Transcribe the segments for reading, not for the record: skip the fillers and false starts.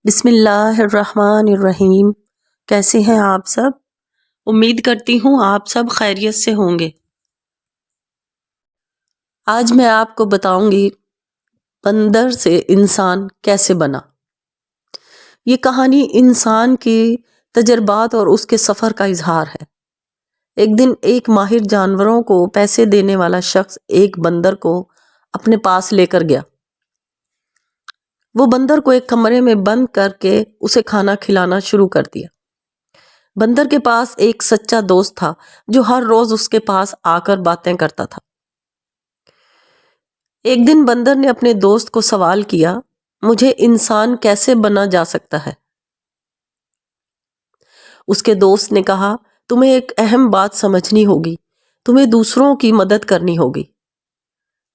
بسم اللہ الرحمن الرحیم۔ کیسے ہیں آپ سب؟ امید کرتی ہوں آپ سب خیریت سے ہوں گے۔ آج میں آپ کو بتاؤں گی بندر سے انسان کیسے بنا۔ یہ کہانی انسان کی تجربات اور اس کے سفر کا اظہار ہے۔ ایک دن ایک ماہر جانوروں کو پیسے دینے والا شخص ایک بندر کو اپنے پاس لے کر گیا۔ وہ بندر کو ایک کمرے میں بند کر کے اسے کھانا کھلانا شروع کر دیا۔ بندر کے پاس ایک سچا دوست تھا جو ہر روز اس کے پاس آ کر باتیں کرتا تھا۔ ایک دن بندر نے اپنے دوست کو سوال کیا، مجھے انسان کیسے بنا جا سکتا ہے؟ اس کے دوست نے کہا، تمہیں ایک اہم بات سمجھنی ہوگی، تمہیں دوسروں کی مدد کرنی ہوگی۔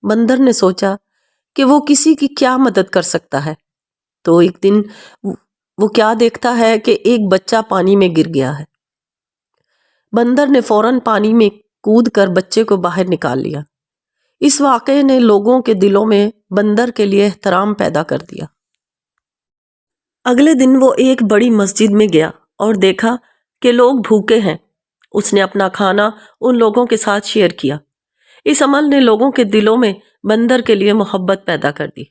بندر نے سوچا کہ وہ کسی کی کیا مدد کر سکتا ہے، تو ایک دن وہ کیا دیکھتا ہے کہ ایک بچہ پانی میں گر گیا ہے۔ بندر نے فوراً پانی میں کود کر بچے کو باہر نکال لیا۔ اس واقعے نے لوگوں کے دلوں میں بندر کے لیے احترام پیدا کر دیا۔ اگلے دن وہ ایک بڑی مسجد میں گیا اور دیکھا کہ لوگ بھوکے ہیں۔ اس نے اپنا کھانا ان لوگوں کے ساتھ شیئر کیا۔ اس عمل نے لوگوں کے دلوں میں بندر کے لیے محبت پیدا کر دی۔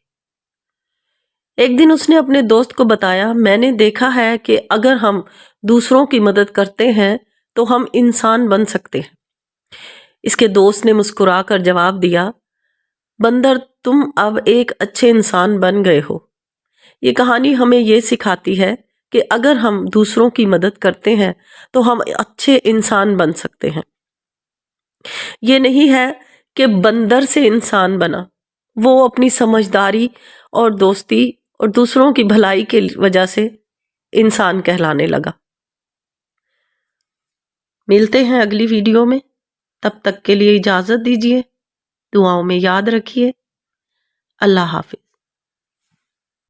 ایک دن اس نے اپنے دوست کو بتایا، میں نے دیکھا ہے کہ اگر ہم دوسروں کی مدد کرتے ہیں تو ہم انسان بن سکتے ہیں۔ اس کے دوست نے مسکرا کر جواب دیا، بندر تم اب ایک اچھے انسان بن گئے ہو۔ یہ کہانی ہمیں یہ سکھاتی ہے کہ اگر ہم دوسروں کی مدد کرتے ہیں تو ہم اچھے انسان بن سکتے ہیں۔ یہ نہیں ہے کہ بندر سے انسان بنا، وہ اپنی سمجھداری اور دوستی اور دوسروں کی بھلائی کی وجہ سے انسان کہلانے لگا۔ ملتے ہیں اگلی ویڈیو میں، تب تک کے لیے اجازت دیجیے، دعاؤں میں یاد رکھیے۔ اللہ حافظ۔